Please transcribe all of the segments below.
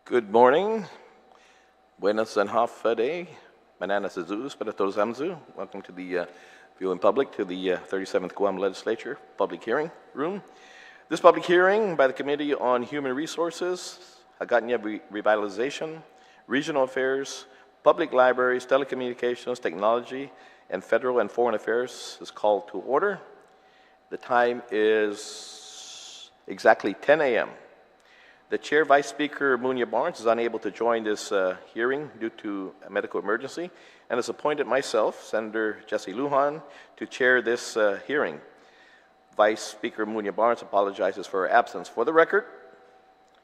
Good morning. Buenas and half a day. Bananas Azus, para todos amzu. Welcome to the viewing public to the 37th Guam Legislature public hearing room. This public hearing by the Committee on Human Resources, Hagatnya Revitalization, Regional Affairs, Public Libraries, Telecommunications, Technology, and Federal and Foreign Affairs is called to order. The time is exactly 10 a.m. The Chair, Vice Speaker Muña Barnes, is unable to join this hearing due to a medical emergency and has appointed myself, Senator Jesse Lujan, to chair this hearing. Vice Speaker Muña Barnes apologizes for her absence. For the record,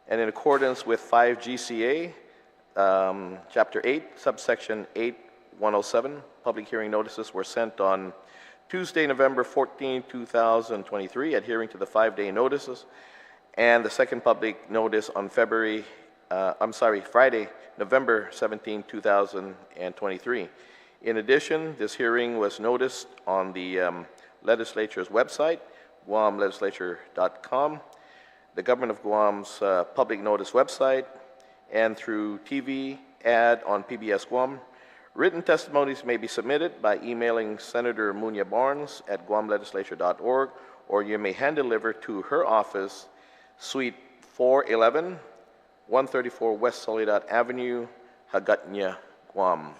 and in accordance with 5 GCA, Chapter 8, subsection 8107, public hearing notices were sent on Tuesday, November 14, 2023, adhering to the 5-day notices, and the second public notice on Friday, November 17, 2023. In addition, this hearing was noticed on the legislature's website, guamlegislature.com, the Government of Guam's public notice website, and through TV ad on PBS Guam. Written testimonies may be submitted by emailing Senator Muña Barnes at guamlegislature.org, or you may hand deliver to her office, Suite 411, 134 West Soledad Avenue, Hagatnya, Guam.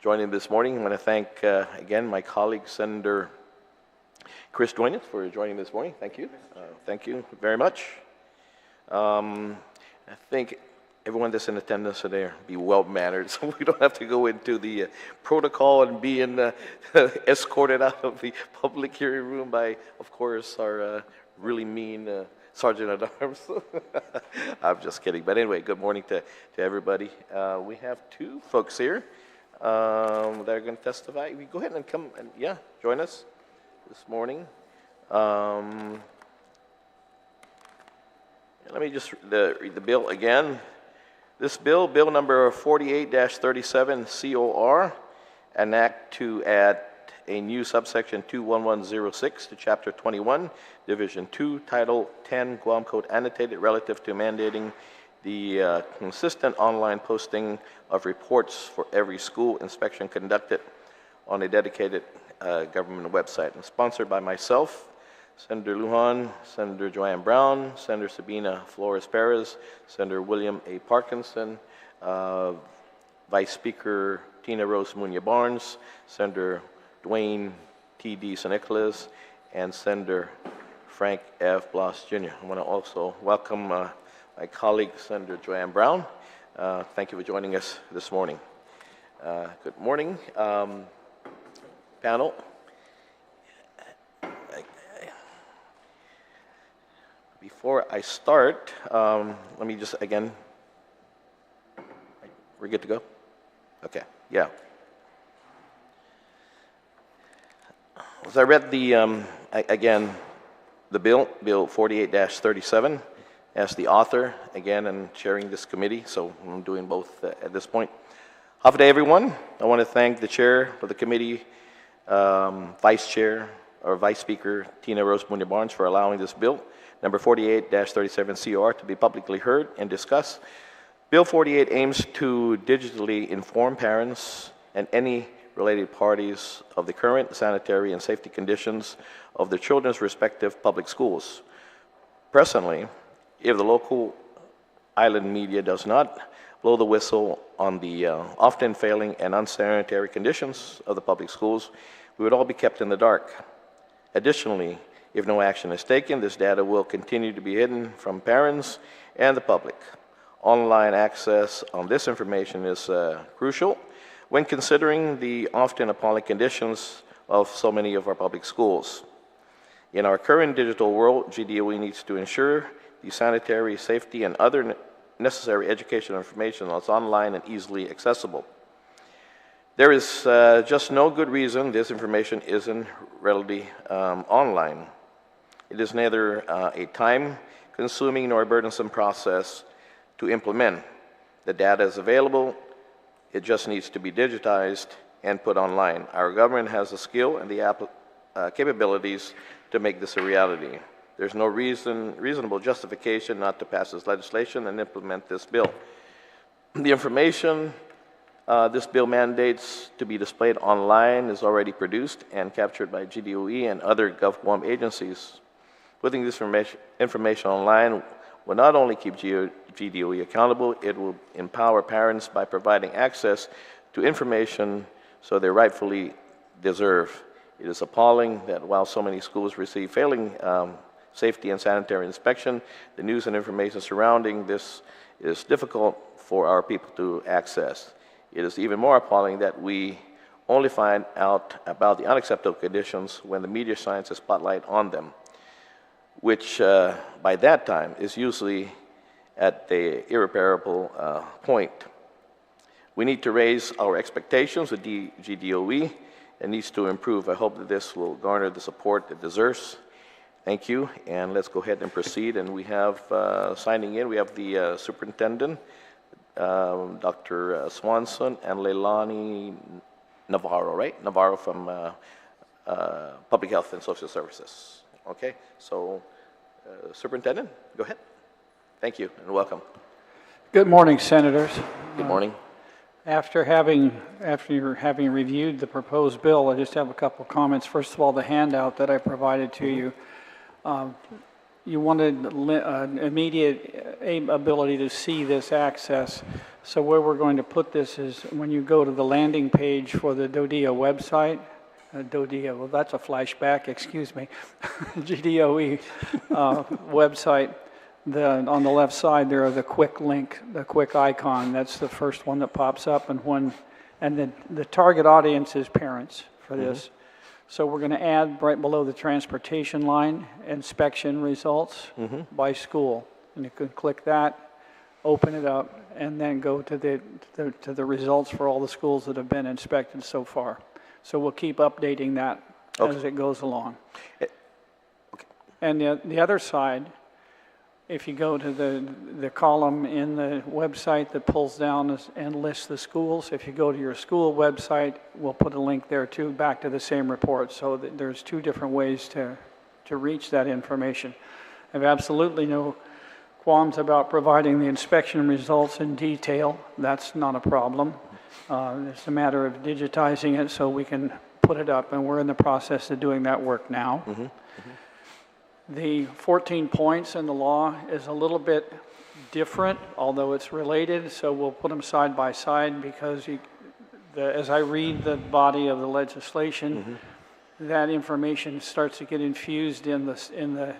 Joining this morning, I want to thank again my colleague Senator Chris Duenas for joining this morning. Thank you. Thank you very much. I think everyone that's in attendance today be well-mannered, so we don't have to go into the protocol and being escorted out of the public hearing room by, of course, our really mean Sergeant at Arms. I'm just kidding. But anyway, good morning to everybody. We have two folks here that are going to testify. You go ahead and come and, join us this morning. Let me just read the bill again. This bill number 48-37 COR, an act to add a new subsection 21106 to Chapter 21, Division 2, Title 10, Guam Code Annotated, relative to mandating the consistent online posting of reports for every school inspection conducted on a dedicated government website. And sponsored by myself, Senator Lujan, Senator Joanne Brown, Senator Sabina Flores Perez, Senator William A. Parkinson, Vice Speaker Tina Rose Muña Barnes, Senator Dwayne T.D. San Nicolas, and Senator Frank F. Blas Jr. I want to also welcome my colleague, Senator Joanne Brown. Thank you for joining us this morning. Good morning, panel. Before I start, let me just, again, we're good to go? Okay, yeah. As I read the, again, the bill 48-37, as the author, again, and chairing this committee, so I'm doing both at this point. Half a day, everyone. I want to thank the chair of the committee, Vice Speaker Tina Rose Muña Barnes, for allowing this bill, number 48-37 COR, to be publicly heard and discussed. Bill 48 aims to digitally inform parents and any related parties of the current sanitary and safety conditions of their children's respective public schools. Presently, if the local island media does not blow the whistle on the often failing and unsanitary conditions of the public schools, we would all be kept in the dark. Additionally, if no action is taken, this data will continue to be hidden from parents and the public. Online access on this information is crucial when considering the often appalling conditions of so many of our public schools. In our current digital world, GDOE needs to ensure the sanitary, safety, and other necessary educational information is online and easily accessible. There is just no good reason this information isn't readily online. It is neither a time-consuming nor a burdensome process to implement. The data is available. It just needs to be digitized and put online. Our government has the skill and the capabilities to make this a reality. There's no reasonable justification not to pass this legislation and implement this bill. The information this bill mandates to be displayed online is already produced and captured by GDOE and other GovCom agencies. Putting this information online will not only keep GDOE accountable, it will empower parents by providing access to information so they rightfully deserve. It is appalling that while so many schools receive failing safety and sanitary inspection, the news and information surrounding this is difficult for our people to access. It is even more appalling that we only find out about the unacceptable conditions when the media shines a spotlight on them, which by that time is usually at the irreparable point. We need to raise our expectations with GDOE. It needs to improve. I hope that this will garner the support it deserves. Thank you, and let's go ahead and proceed. And we have signing in, we have the Superintendent, Dr. Swanson, and Leilani Navarro, right? Navarro from Public Health and Social Services. Okay, so Superintendent, go ahead. Thank you, and welcome. Good morning, Senators. Good morning. After having reviewed the proposed bill, I just have a couple of comments. First of all, the handout that I provided to you, you wanted immediate ability to see this access. So where we're going to put this is when you go to the landing page for the DODEA website, DODEA, well, that's a flashback, excuse me, GDOE website. On the left side there are the quick link, the quick icon. That's the first one that pops up, and the target audience is parents for this. So we're going to add right below the transportation line, inspection results by school, and you can click that, open it up, and then go to the results for all the schools that have been inspected so far. So we'll keep updating that as it goes along. And the other side, if you go to the column in the website that pulls down and lists the schools, if you go to your school website, we'll put a link there too, back to the same report. So there's two different ways to reach that information. I have absolutely no qualms about providing the inspection results in detail. That's not a problem. It's a matter of digitizing it so we can put it up, and we're in the process of doing that work now. The 14 points in the law is a little bit different, although it's related, so we'll put them side by side because as I read the body of the legislation, that information starts to get infused in the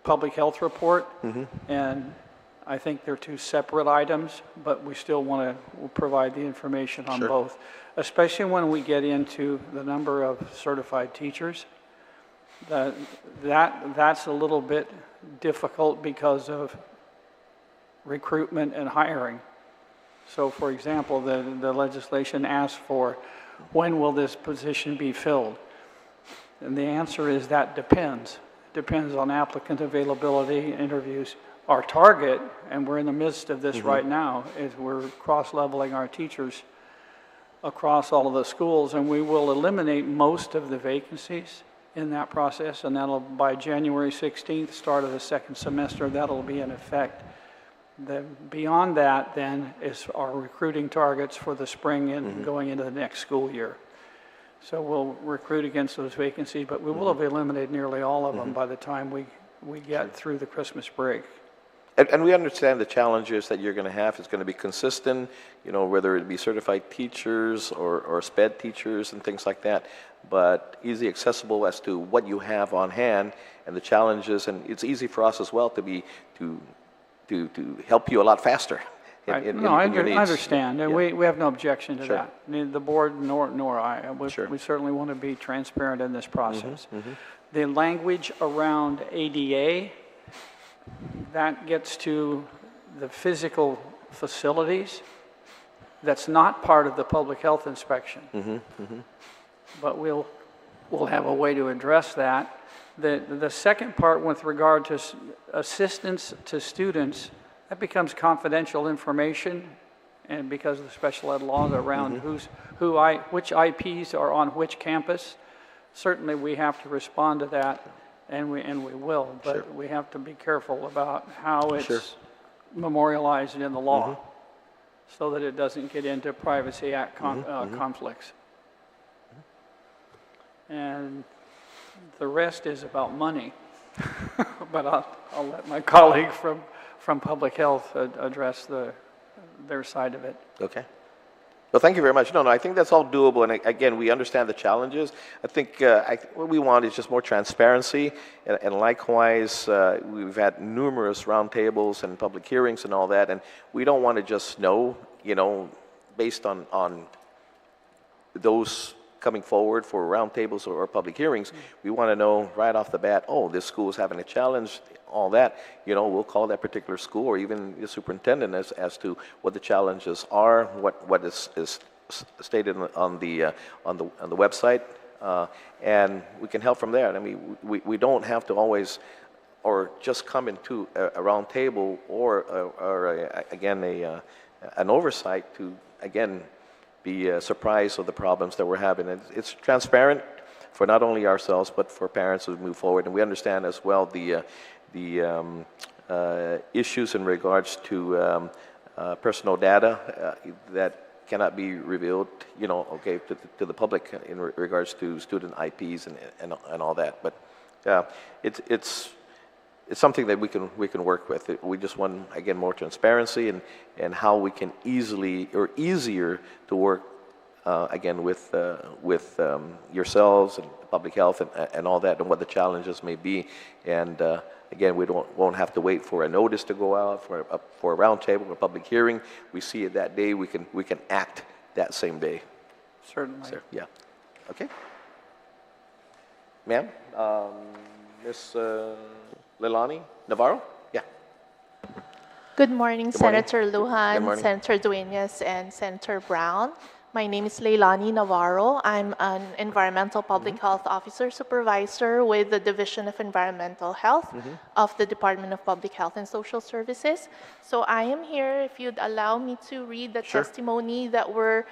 public health report, and I think they're two separate items, but we still want to provide the information on both, especially when we get into the number of certified teachers. That's a little bit difficult because of recruitment and hiring. So for example, the legislation asks for when will this position be filled? And the answer is that depends. Depends on applicant availability, interviews. Our target, and we're in the midst of this right now, is we're cross-leveling our teachers across all of the schools, and we will eliminate most of the vacancies in that process, and that'll, by January 16th, start of the second semester, that'll be in effect. Beyond that, then, is our recruiting targets for the spring and going into the next school year. So we'll recruit against those vacancies, but we will have eliminated nearly all of them by the time we get through the Christmas break. And we understand the challenges that you're going to have. It's going to be consistent, you know, whether it be certified teachers or SPED teachers and things like that, but easy accessible as to what you have on hand and the challenges. And it's easy for us as well to help you a lot faster. I understand, and we have no objection to that. Neither the board nor I. We certainly want to be transparent in this process. The language around ADA, that gets to the physical facilities. That's not part of the public health inspection. But we'll have a way to address that. The second part with regard to assistance to students, that becomes confidential information, and because of the special ed laws around which IPs are on which campus, certainly we have to respond to that, and we will, but we have to be careful about how it's memorialized in the law. so that it doesn't get into Privacy Act conflicts. And the rest is about money. But I'll let my colleague from Public Health address their side of it. Okay. Well, thank you very much. No, I think that's all doable. And again, we understand the challenges. I think what we want is just more transparency. And likewise, we've had numerous roundtables and public hearings and all that. And we don't want to just know, based on those coming forward for roundtables or public hearings. We want to know right off the bat, oh, this school is having a challenge, all that. We'll call that particular school or even the superintendent as to what the challenges are, what is stated on the website, and we can help from there. I mean, we don't have to always or just come into a roundtable or again an oversight to again be surprised of the problems that we're having. It's transparent for not only ourselves but for parents who move forward, and we understand as well the issues in regards to personal data that cannot be revealed, to the public in regards to student IPs and all that. But it's something that we can work with. We just want, again, more transparency and how we can easier to work again with yourselves and public health and all that, and what the challenges may be. And again, we won't have to wait for a notice to go out for a roundtable or public hearing. We see it that day. We can act that same day. Certainly. So, yeah. Okay. Ma'am, Ms. Leilani Navarro? Yeah. Good morning, Good morning. Senator Lujan, Good morning. Senator Dueñas, and Senator Brown. My name is Leilani Navarro. I'm an Environmental Public Health Officer Supervisor with the Division of Environmental Health of the Department of Public Health and Social Services. So I am here, if you'd allow me to read the Sure. testimony that were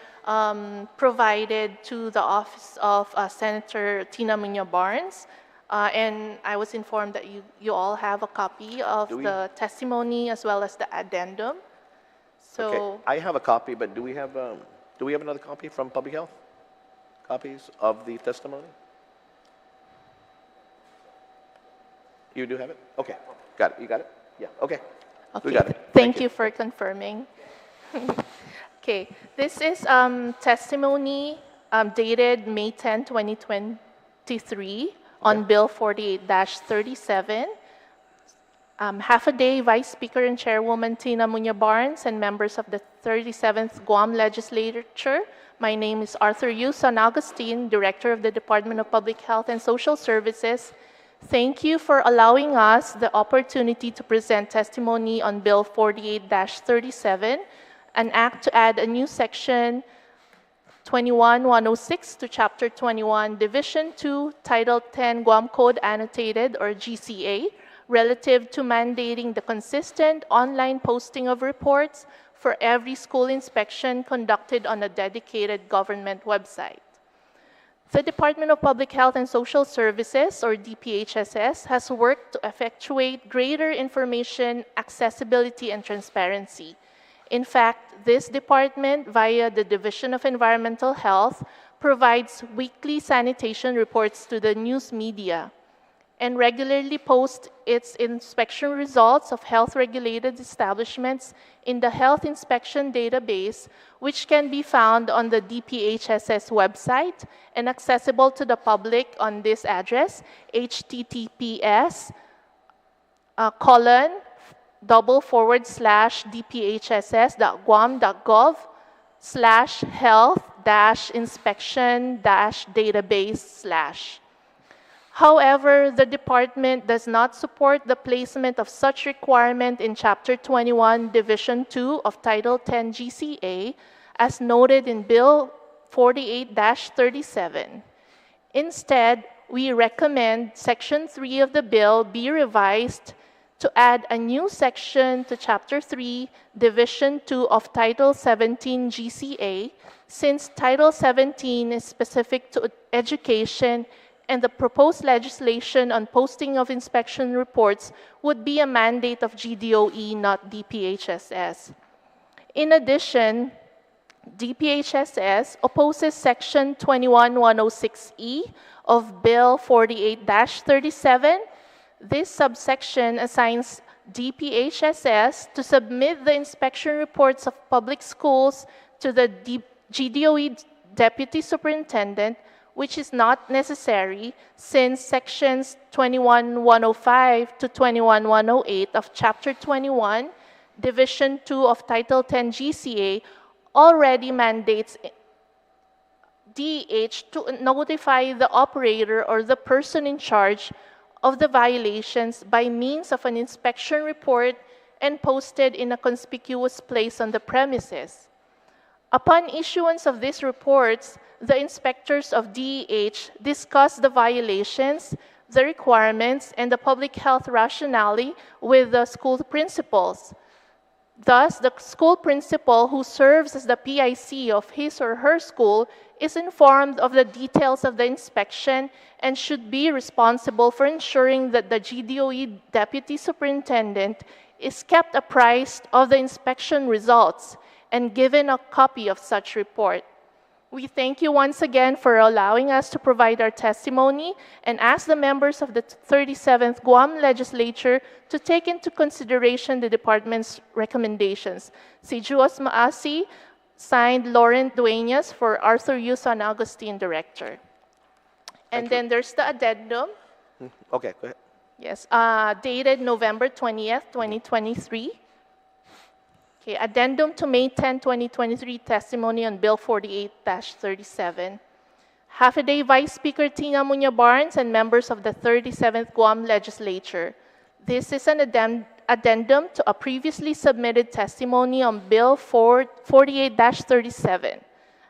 provided to the office of Senator Tina Muña Barnes. And I was informed that you all have a copy of the testimony as well as the addendum. So Okay. I have a copy, but do we have another copy from Public Health? Copies of the testimony? You do have it? Okay. Got it. You got it? Yeah. Okay. We got it. Thank you for confirming. Okay, this is testimony dated May 10, 2023 on Bill 48-37. Half a day, Vice Speaker and Chairwoman Tina Muña Barnes and members of the 37th Guam Legislature. My name is Arthur Yu San Agustin, Director of the Department of Public Health and Social Services. Thank you for allowing us the opportunity to present testimony on Bill 48-37, an act to add a new section 21-106 to Chapter 21, Division 2, Title 10 Guam Code Annotated, or GCA, relative to mandating the consistent online posting of reports for every school inspection conducted on a dedicated government website. The Department of Public Health and Social Services, or DPHSS, has worked to effectuate greater information accessibility and transparency. In fact, this department, via the Division of Environmental Health, provides weekly sanitation reports to the news media and regularly posts its inspection results of health-regulated establishments in the Health Inspection Database, which can be found on the DPHSS website and accessible to the public on this address, https://dphss.guam.gov/health-inspection-database/. However, the department does not support the placement of such requirement in Chapter 21, Division 2 of Title 10 GCA, as noted in Bill 48-37. Instead, we recommend Section 3 of the bill be revised to add a new section to Chapter 3, Division 2 of Title 17 GCA, since Title 17 is specific to education and the proposed legislation on posting of inspection reports would be a mandate of GDOE, not DPHSS. In addition, DPHSS opposes Section 21106E of Bill 48-37. This subsection assigns DPHSS to submit the inspection reports of public schools to the GDOE Deputy Superintendent, which is not necessary since Sections 21105 to 21108 of Chapter 21, Division 2 of Title 10 GCA already mandates DEH to notify the operator or the person in charge of the violations by means of an inspection report and posted in a conspicuous place on the premises. Upon issuance of these reports, the inspectors of DEH discuss the violations, the requirements, and the public health rationale with the school principals. Thus, the school principal who serves as the PIC of his or her school is informed of the details of the inspection and should be responsible for ensuring that the GDOE Deputy Superintendent is kept apprised of the inspection results and given a copy of such report. We thank you once again for allowing us to provide our testimony and ask the members of the 37th Guam Legislature to take into consideration the department's recommendations. Si Juos Maasi, signed Lauren Dueñas for Arthur U. San Agustin Director. And then there's the addendum. Okay, go ahead. Yes, dated November 20th, 2023. Okay, addendum to May 10, 2023 testimony on Bill 48-37. Half-a-day Vice Speaker Tina Muña Barnes and members of the 37th Guam Legislature. This is an addendum to a previously submitted testimony on Bill 48-37,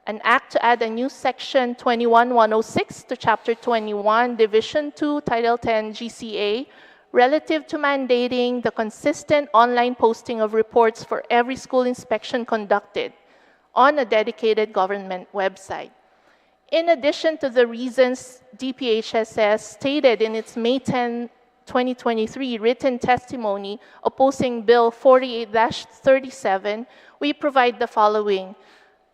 an act to add a new Section 21106 to Chapter 21, Division 2, Title 10 GCA, relative to mandating the consistent online posting of reports for every school inspection conducted on a dedicated government website. In addition to the reasons DPHSS stated in its May 10, 2023 written testimony opposing Bill 48-37, we provide the following.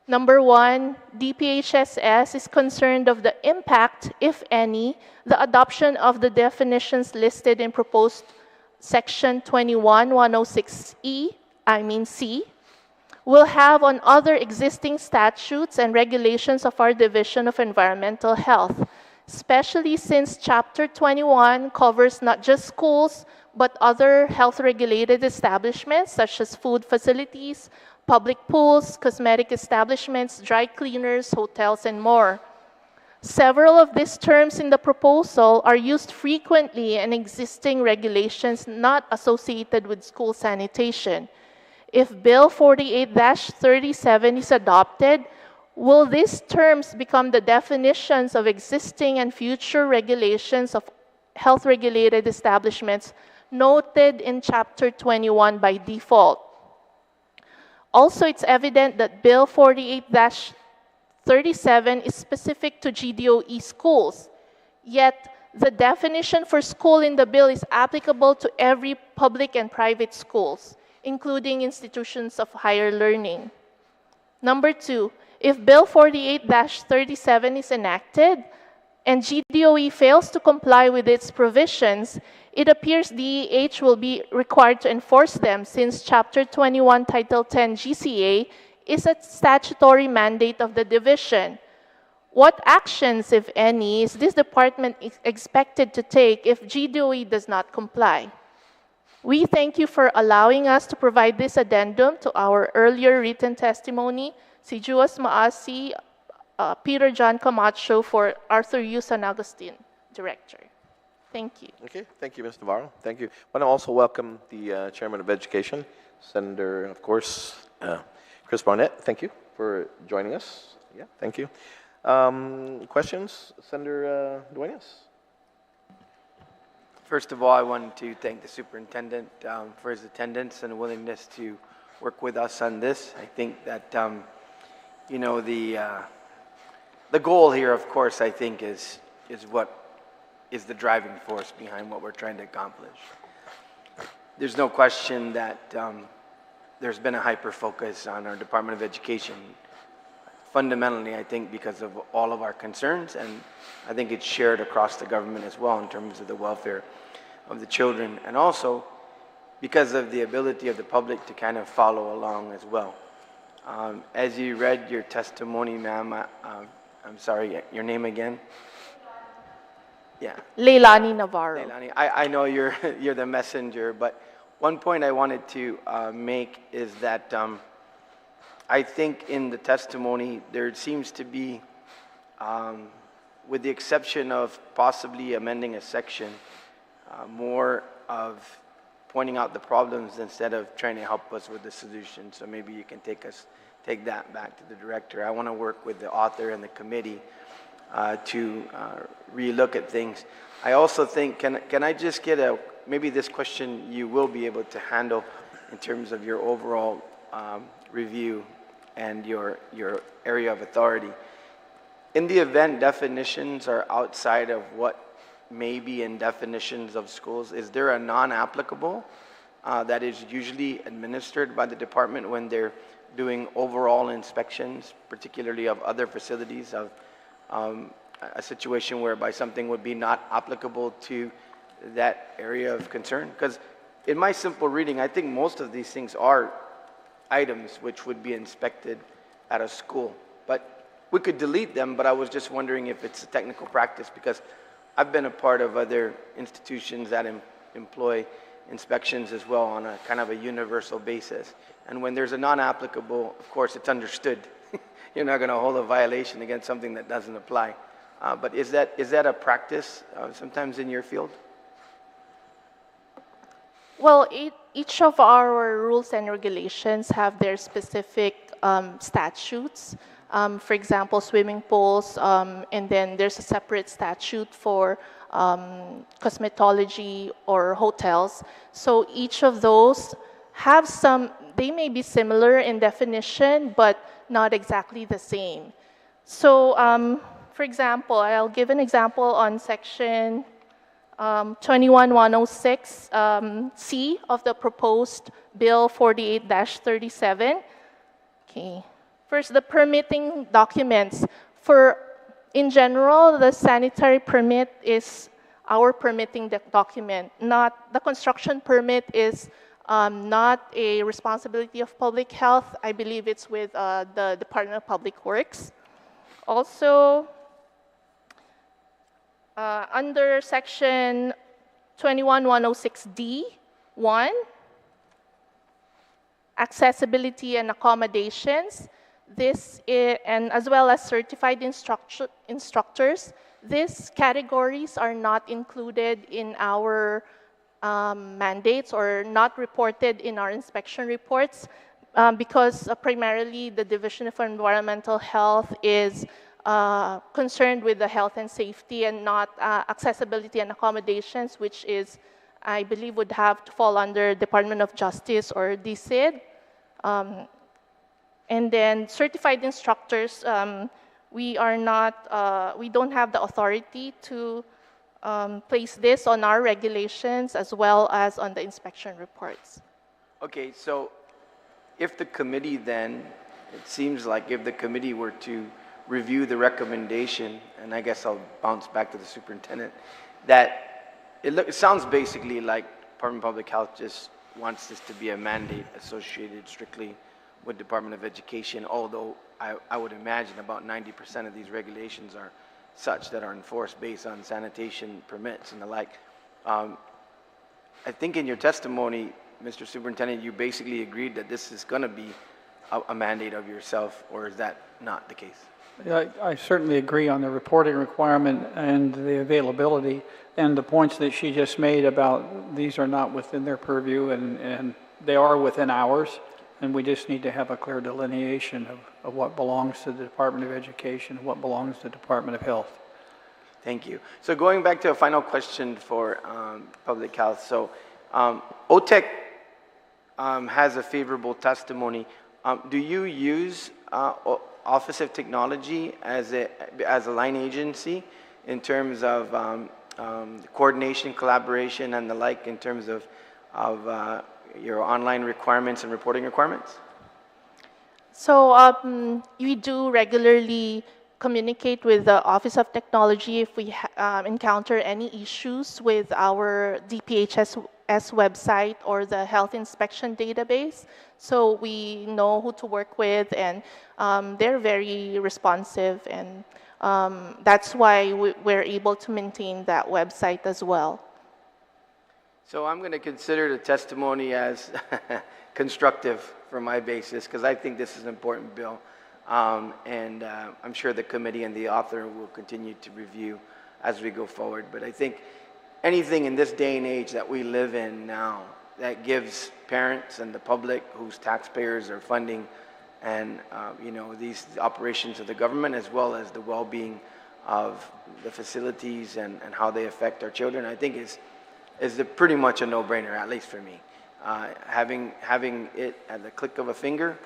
Number one, DPHSS is concerned of the impact, if any, the adoption of the definitions listed in proposed Section 21106E, C, will have on other existing statutes and regulations of our Division of Environmental Health, especially since Chapter 21 covers not just schools, but other health-regulated establishments such as food facilities, public pools, cosmetic establishments, dry cleaners, hotels, and more. Several of these terms in the proposal are used frequently in existing regulations not associated with school sanitation. If Bill 48-37 is adopted, will these terms become the definitions of existing and future regulations of health-regulated establishments noted in Chapter 21 by default? Also, it's evident that Bill 48-37 is specific to GDOE schools, yet the definition for school in the bill is applicable to every public and private schools, including institutions of higher learning. Number two, if Bill 48-37 is enacted and GDOE fails to comply with its provisions, it appears DEH will be required to enforce them since Chapter 21, Title 10 GCA is a statutory mandate of the division. What actions, if any, is this department expected to take if GDOE does not comply? We thank you for allowing us to provide this addendum to our earlier written testimony. Si Juas Maasi, Peter John Camacho for Arthur U. San Agustin, Director. Thank you. Okay, thank you, Ms. Navarro. Thank you. I want to also welcome the Chairman of Education, Senator, of course, Chris Barnett. Thank you for joining us. Yeah, thank you. Questions, Senator Dueñas? First of all, I wanted to thank the superintendent for his attendance and willingness to work with us on this. I think that, you know, the goal here, of course, I think is what is the driving force behind what we're trying to accomplish. There's no question that there's been a hyper-focus on our Department of Education. Fundamentally, I think because of all of our concerns, and I think it's shared across the government as well in terms of the welfare of the children, and also because of the ability of the public to kind of follow along as well. As you read your testimony, ma'am, I'm sorry, your name again? Yeah. Leilani Navarro. Leilani, I know you're, you're the messenger, but one point I wanted to make is that I think in the testimony there seems to be, with the exception of possibly amending a section, more of pointing out the problems instead of trying to help us with the solution. So maybe you can take that back to the director. I want to work with the author and the committee to relook at things. I also think, can I just get maybe this question you will be able to handle in terms of your overall review and your area of authority. In the event definitions are outside of what may be in definitions of schools, is there a non-applicable that is usually administered by the department when they're doing overall inspections, particularly of other facilities, of a situation whereby something would be not applicable to that area of concern? Because in my simple reading, I think most of these things are items which would be inspected at a school. But we could delete them, but I was just wondering if it's a technical practice, because I've been a part of other institutions that employ inspections as well on a kind of a universal basis. And when there's a non-applicable, of course, it's understood. You're not going to hold a violation against something that doesn't apply. But is that a practice sometimes in your field? Well, each of our rules and regulations have their specific statutes. For example, swimming pools, and then there's a separate statute for cosmetology or hotels. So each of those have they may be similar in definition, but not exactly the same. So, for example, I'll give an example on section 21106 C of the proposed bill 48-37. Okay. First, the permitting documents. In general, the sanitary permit is our permitting document. The construction permit is not a responsibility of public health. I believe it's with the Department of Public Works. Also, under section 21106D1, accessibility and accommodations, and as well as certified instructors, these categories are not included in our mandates or not reported in our inspection reports because primarily the Division of Environmental Health is concerned with the health and safety and not accessibility and accommodations, which is, I believe, would have to fall under Department of Justice or DCID. And then certified instructors, we don't have the authority to place this on our regulations as well as on the inspection reports. Okay, so if the committee then, it seems like if the committee were to review the recommendation, and I guess I'll bounce back to the superintendent, that it sounds basically like Department of Public Health just wants this to be a mandate associated strictly with Department of Education, although I would imagine about 90% of these regulations are such that are enforced based on sanitation permits and the like. I think in your testimony, Mr. Superintendent, you basically agreed that this is going to be a mandate of yourself, or is that not the case? Yeah, I certainly agree on the reporting requirement and the availability, and the points that she just made about these are not within their purview and they are within ours, and we just need to have a clear delineation of what belongs to the Department of Education and what belongs to the Department of Health. Thank you. So going back to a final question for Public Health. So OTEC has a favorable testimony. Do you use Office of Technology as a line agency in terms of coordination, collaboration, and the like, in terms of your online requirements and reporting requirements? So we do regularly communicate with the Office of Technology if we encounter any issues with our DPHS website or the health inspection database. So we know who to work with, and they're very responsive, and that's why we're able to maintain that website as well. So I'm going to consider the testimony as constructive for my basis, because I think this is an important bill. And I'm sure the committee and the author will continue to review as we go forward. But I think anything in this day and age that we live in now that gives parents and the public whose taxpayers are funding and these operations of the government, as well as the well-being of the facilities and how they affect our children, I think is pretty much a no-brainer, at least for me. Having it at the click of a finger,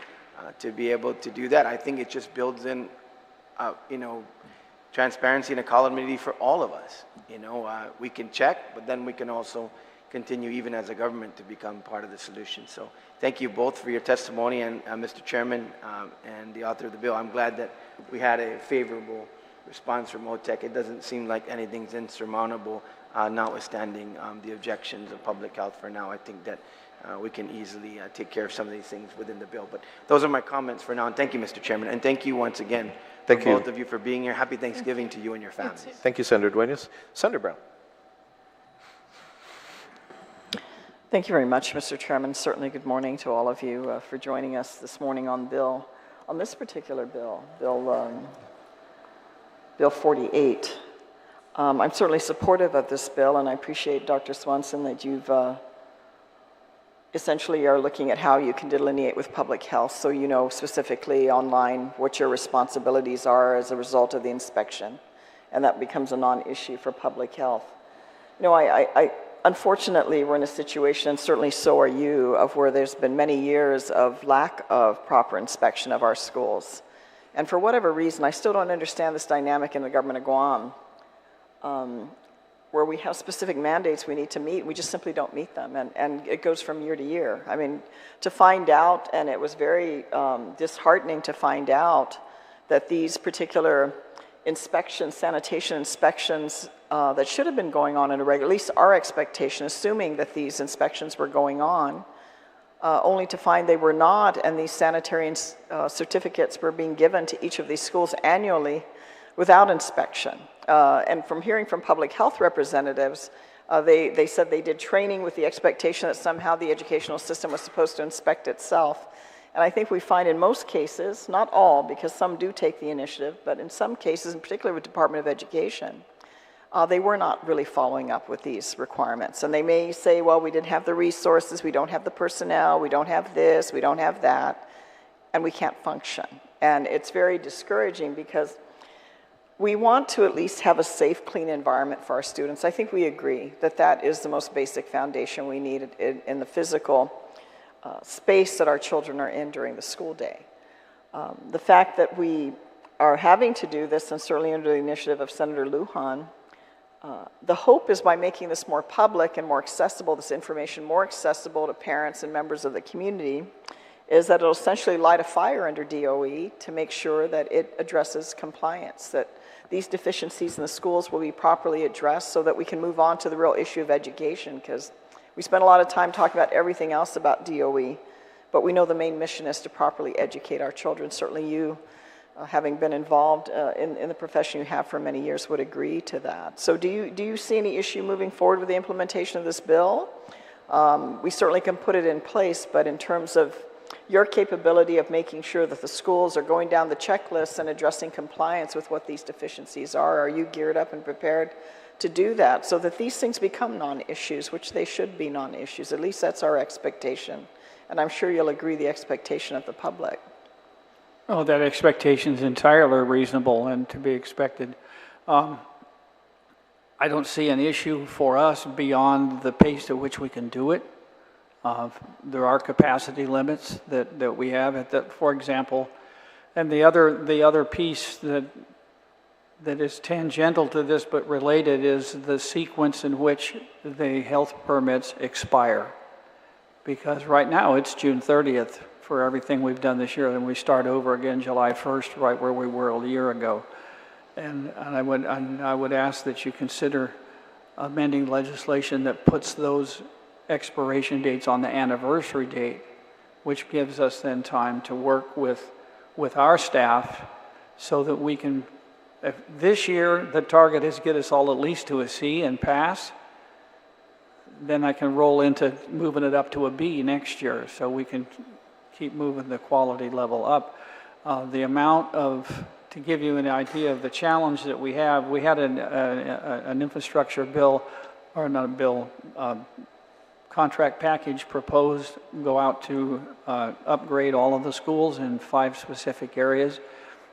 to be able to do that, I think it just builds in, transparency and accountability for all of us. We can check, but then we can also continue, even as a government, to become part of the solution. So thank you both for your testimony, and Mr. Chairman and the author of the bill. I'm glad that we had a favorable response from OTEC. It doesn't seem like anything's insurmountable, notwithstanding the objections of public health for now. I think that we can easily take care of some of these things within the bill. But those are my comments for now, and thank you, Mr. Chairman, and thank you once again, both of you, for being here. Happy Thanksgiving to you and your families. Thank you, Senator Duenas. Senator Brown. Thank you very much, Mr. Chairman. Certainly good morning to all of you for joining us this morning on this particular bill, Bill 48. I'm certainly supportive of this bill, and I appreciate, Dr. Swanson, that you've essentially are looking at how you can delineate with public health, so you know specifically online what your responsibilities are as a result of the inspection, and that becomes a non-issue for public health. Unfortunately, we're in a situation, and certainly so are you, of where there's been many years of lack of proper inspection of our schools. And for whatever reason, I still don't understand this dynamic in the government of Guam, where we have specific mandates we need to meet, we just simply don't meet them, and it goes from year to year. I mean, to find out, and it was very disheartening to find out that these particular inspections, sanitation inspections that should have been going on in a regular, at least our expectation, assuming that these inspections were going on, only to find they were not, and these sanitary certificates were being given to each of these schools annually without inspection. And from hearing from public health representatives, they said they did training with the expectation that somehow the educational system was supposed to inspect itself. And I think we find in most cases, not all, because some do take the initiative, but in some cases, in particular with Department of Education, they were not really following up with these requirements. And they may say, well, we didn't have the resources, we don't have the personnel, we don't have this, we don't have that, and we can't function. And it's very discouraging because we want to at least have a safe, clean environment for our students. I think we agree that that is the most basic foundation we need in the physical space that our children are in during the school day. The fact that we are having to do this, and certainly under the initiative of Senator Lujan, the hope is by making this more public and more accessible, this information more accessible to parents and members of the community, is that it'll essentially light a fire under DOE to make sure that it addresses compliance, that these deficiencies in the schools will be properly addressed so that we can move on to the real issue of education, because we spend a lot of time talking about everything else about DOE, but we know the main mission is to properly educate our children. Certainly you, having been involved in the profession you have for many years, would agree to that. So do you see any issue moving forward with the implementation of this bill? We certainly can put it in place, but in terms of your capability of making sure that the schools are going down the checklist and addressing compliance with what these deficiencies are you geared up and prepared to do that so that these things become non-issues, which they should be non-issues? At least that's our expectation. And I'm sure you'll agree the expectation of the public. Oh, that expectation is entirely reasonable and to be expected. I don't see an issue for us beyond the pace at which we can do it. There are capacity limits that we have, for example, and the other piece that is tangential to this but related is the sequence in which the health permits expire. because right now it's June 30th for everything we've done this year, and we start over again July 1st, right where we were a year ago. And I would ask that you consider amending legislation that puts those expiration dates on the anniversary date, which gives us then time to work with our staff so that we can, if this year the target is get us all at least to a C and pass, then I can roll into moving it up to a B next year so we can keep moving the quality level up. The amount of, to give you an idea of the challenge that we have, we had an infrastructure bill, or not a bill, contract package proposed, go out to upgrade all of the schools in 5 specific areas.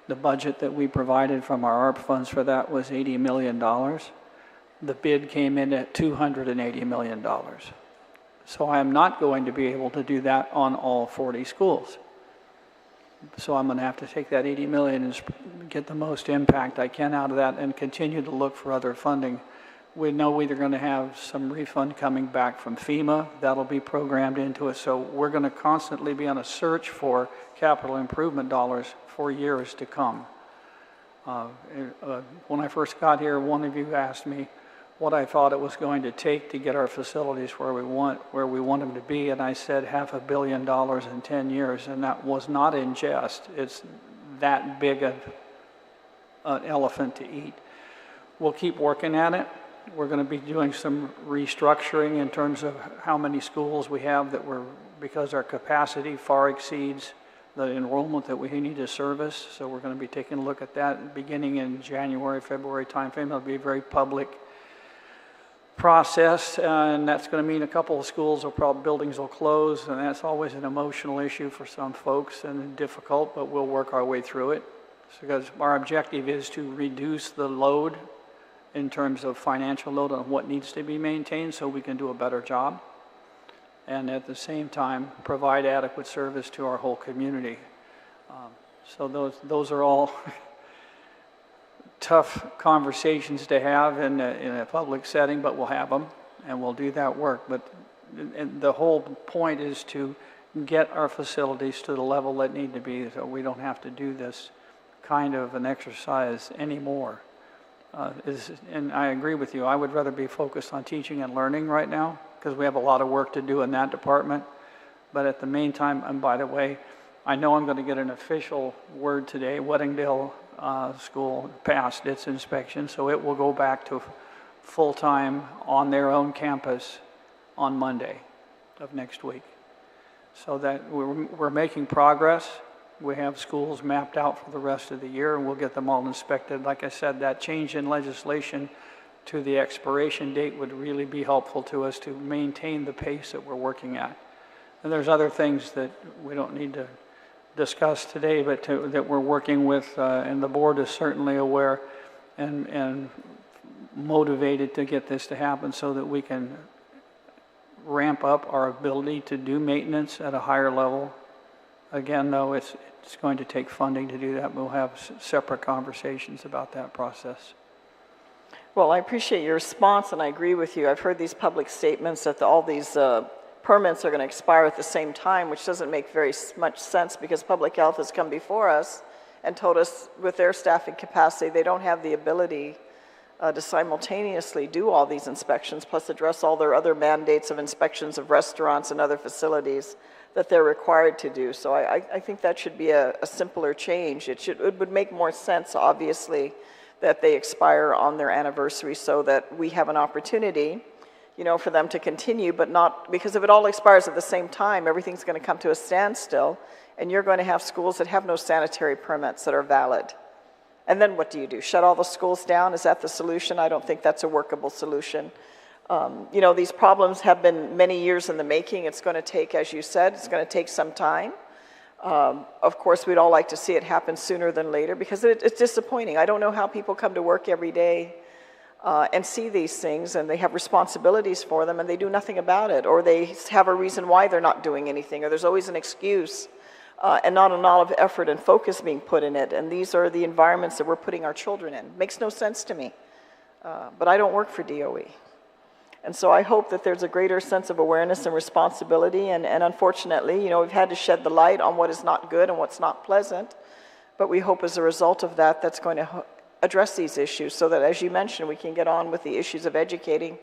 The budget that we provided from our ARP funds for that was $80 million. The bid came in at $280 million. So I am not going to be able to do that on all 40 schools. So I'm going to have to take that $80 million and get the most impact I can out of that and continue to look for other funding. We know we're going to have some refund coming back from FEMA. That'll be programmed into it. So we're going to constantly be on a search for capital improvement dollars for years to come. When I first got here, one of you asked me what I thought it was going to take to get our facilities where we want them to be, and I said $500 million in 10 years, and that was not in jest. It's that big of an elephant to eat. We'll keep working at it. We're going to be doing some restructuring in terms of how many schools we have that because our capacity far exceeds the enrollment that we need to service. So we're going to be taking a look at that beginning in January, February timeframe. It'll be a very public process, and that's going to mean a couple of schools buildings will close, and that's always an emotional issue for some folks and difficult, but we'll work our way through it. Because our objective is to reduce the load in terms of financial load on what needs to be maintained so we can do a better job, and at the same time provide adequate service to our whole community. So those are all tough conversations to have in a public setting, but we'll have them and we'll do that work. But the whole point is to get our facilities to the level that need to be so we don't have to do this kind of an exercise anymore. And I agree with you. I would rather be focused on teaching and learning right now because we have a lot of work to do in that department. But at the meantime, and by the way, I know I'm going to get an official word today. Weddingdale School passed its inspection, so it will go back to full-time on their own campus on Monday of next week. So that we're making progress. We have schools mapped out for the rest of the year, and we'll get them all inspected. Like I said, that change in legislation to the expiration date would really be helpful to us to maintain the pace that we're working at. And there's other things that we don't need to discuss today, but that we're working with, and the board is certainly aware and motivated to get this to happen so that we can ramp up our ability to do maintenance at a higher level. Again, though, it's going to take funding to do that. We'll have separate conversations about that process. Well, I appreciate your response, and I agree with you. I've heard these public statements that all these permits are going to expire at the same time, which doesn't make very much sense because public health has come before us and told us with their staffing capacity they don't have the ability to simultaneously do all these inspections, plus address all their other mandates of inspections of restaurants and other facilities that they're required to do. So I think that should be a simpler change. It would make more sense, obviously, that they expire on their anniversary so that we have an opportunity, you know, for them to continue, but not, because if it all expires at the same time, everything's going to come to a standstill, and you're going to have schools that have no sanitary permits that are valid. And then what do? Shut all the schools down? Is that the solution? I don't think that's a workable solution. You know, these problems have been many years in the making. It's going to take, as you said, it's going to take some time. Of course, we'd all like to see it happen sooner than later because it's disappointing. I don't know how people come to work every day and see these things, and they have responsibilities for them, and they do nothing about it, or they have a reason why they're not doing anything, or there's always an excuse, and not a lot of effort and focus being put in it. And these are the environments that we're putting our children in. Makes no sense to me. But I don't work for DOE. And so I hope that there's a greater sense of awareness and responsibility, and unfortunately, we've had to shed the light on what is not good and what's not pleasant, but we hope as a result of that, that's going to address these issues so that, as you mentioned, we can get on with the issues of educating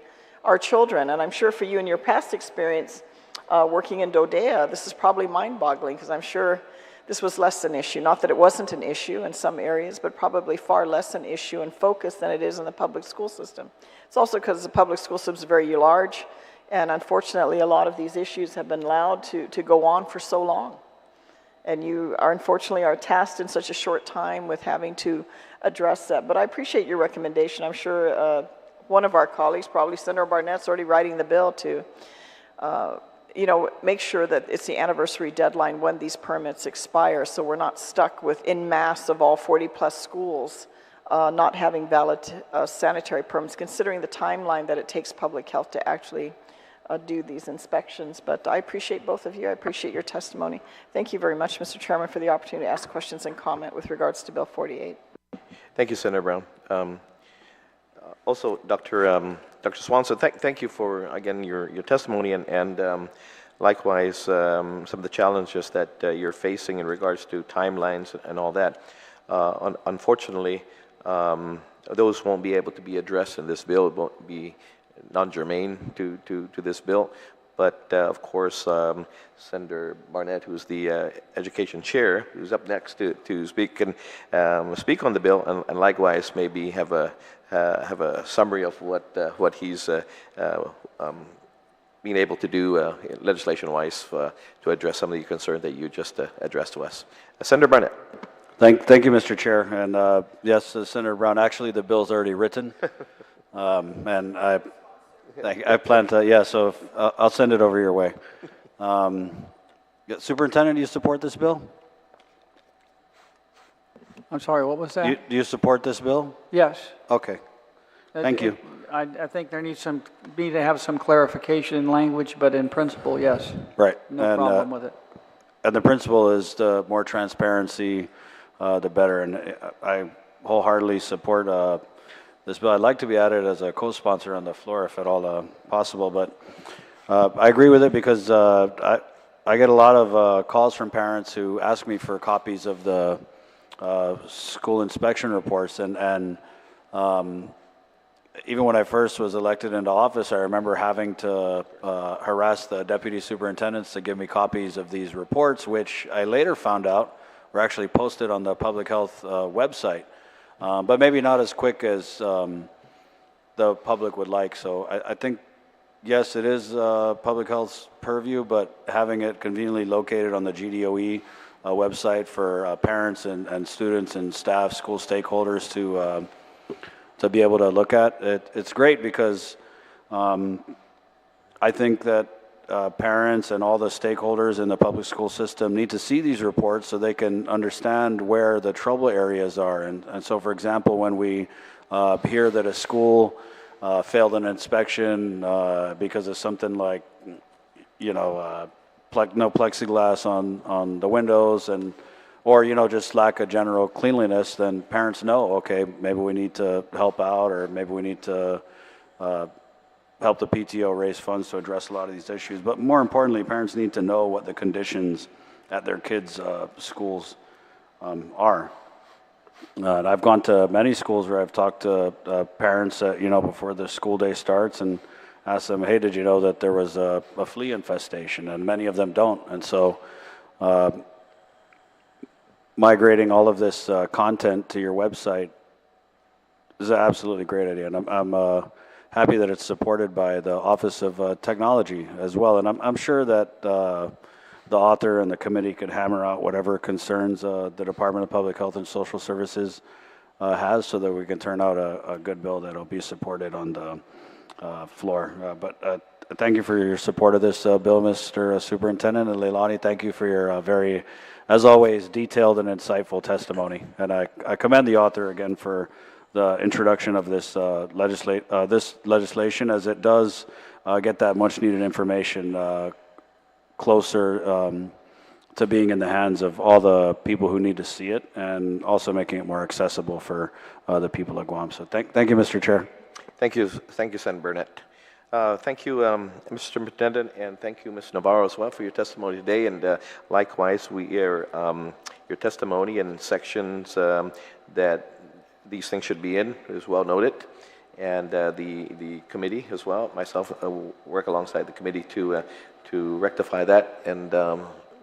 our children. And I'm sure for you in your past experience working in Dodea, this is probably mind-boggling, because I'm sure this was less an issue. Not that it wasn't an issue in some areas, but probably far less an issue and focus than it is in the public school system. It's also because the public school system is very large, and unfortunately a lot of these issues have been allowed to go on for so long. And you are unfortunately are tasked in such a short time with having to address that. But I appreciate your recommendation. I'm sure one of our colleagues, probably Senator Barnett's already writing the bill to make sure that it's the anniversary deadline when these permits expire, so we're not stuck with en masse of all 40-plus schools not having valid sanitary permits, considering the timeline that it takes public health to actually do these inspections. But I appreciate both of you. I appreciate your testimony. Thank you very much, Mr. Chairman, for the opportunity to ask questions and comment with regards to Bill 48. Thank you, Senator Brown. Also, Dr. Swanson, thank you for, again, your testimony, and likewise, some of the challenges that you're facing in regards to timelines and all that. Unfortunately, those won't be able to be addressed in this bill. It won't be non-germane to this bill. But of course, Senator Barnett, who's the Education Chair, who's up next to speak, can speak on the bill, and likewise maybe have a summary of what he's being able to do legislation-wise to address some of the concerns that you just addressed to us. Senator Barnett. Thank you, Mr. Chair. And yes, Senator Brown, actually the bill's already written, and I plan to, so I'll send it over your way. Superintendent, do you support this bill? I'm sorry, what was that? Do you support this bill? Yes. Okay. Thank you. I think there needs to have some clarification in language, but in principle, yes. Right. No problem with it. And the principle is the more transparency, the better. And I wholeheartedly support this bill. I'd like to be added as a co-sponsor on the floor if at all possible, but I agree with it because I get a lot of calls from parents who ask me for copies of the school inspection reports, and even when I first was elected into office, I remember having to harass the deputy superintendents to give me copies of these reports, which I later found out were actually posted on the public health website, but maybe not as quick as the public would like. So I think, yes, it is public health's purview, but having it conveniently located on the GDOE website for parents and students and staff, school stakeholders to be able to look at. It's great because I think that parents and all the stakeholders in the public school system need to see these reports so they can understand where the trouble areas are. And so, for example, when we hear that a school failed an inspection because of something like, no plexiglass on the windows or just lack of general cleanliness, then parents know, okay, maybe we need to help out, or maybe we need to help the PTO raise funds to address a lot of these issues. But more importantly, parents need to know what the conditions at their kids' schools are. And I've gone to many schools where I've talked to parents, before the school day starts and asked them, hey, did you know that there was a flea infestation? And many of them don't. And so migrating all of this content to your website is an absolutely great idea. And I'm happy that it's supported by the Office of Technology as well. And I'm sure that the author and the committee could hammer out whatever concerns the Department of Public Health and Social Services has, so that we can turn out a good bill that will be supported on the floor. But thank you for your support of this bill, Mr. Superintendent. And Leilani, thank you for your very, as always, detailed and insightful testimony. And I commend the author again for the introduction of this legislation, as it does get that much needed information closer to being in the hands of all the people who need to see it, and also making it more accessible for the people of Guam. So thank you, Mr. Chair. Thank you, Senator Burnett. Thank you, Mr. Superintendent, and thank you, Ms. Navarro, as well, for your testimony today. And likewise, we hear your testimony in sections that these things should be in, is well noted. And the committee as well, myself, work alongside the committee to rectify that and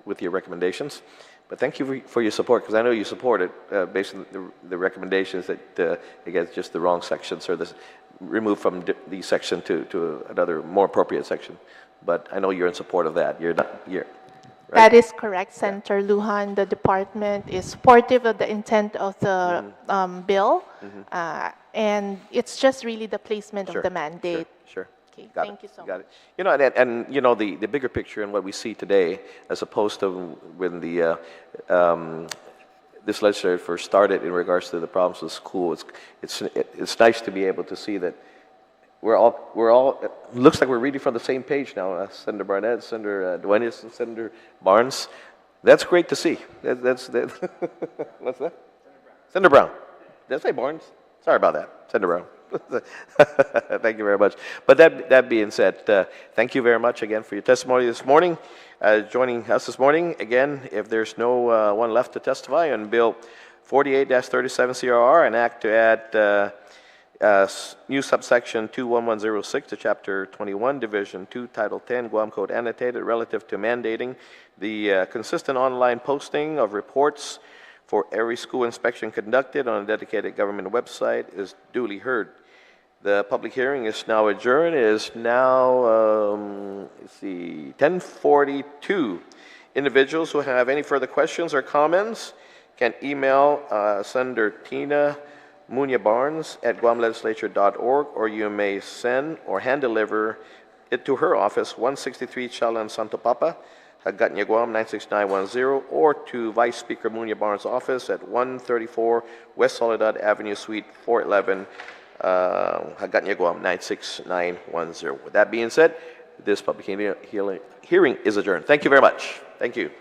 with your recommendations. But thank you for your support, because I know you supported based on the recommendations that, again, it's just the wrong sections or this removed from the section to another more appropriate section. But I know you're in support of that. You're not, right? That is correct, Senator Lujan. The department is supportive of the intent of the bill, and it's just really the placement of the mandate. Sure. Okay, Got thank it. you so Got much. it. You know, and you know, the bigger picture and what we see today, as opposed to when the this legislature first started in regards to the problems with school, it's nice to be able to see that we're all it looks like we're reading from the same page now. Senator Barnett, Senator Duenas, and Senator Barnes. That's great to see. That's what's that? Senator Brown. Did I say Barnes? Sorry about that, Senator Brown. Thank you very much. But that being said, thank you very much again for your testimony this morning. Joining us this morning, again, if there's no one left to testify on Bill 48-37 CRR, an act to add new subsection 21106 to Chapter 21, Division 2, Title 10, Guam Code Annotated, relative to mandating the consistent online posting of reports for every school inspection conducted on a dedicated government website is duly heard. The public hearing is now adjourned. It is now, let's see, 10:42. Individuals who have any further questions or comments can email Senator Tina Muña Barnes at guamlegislature.org, or you may send or hand deliver it to her office, 163 Chalan Santo Papa, Hagat Guam 96910, or to Vice Speaker Muña Barnes' office at 134 West Soledad Avenue, Suite 411, Hagat Guam 96910. With that being said, this public hearing is adjourned. Thank you very much. Thank you.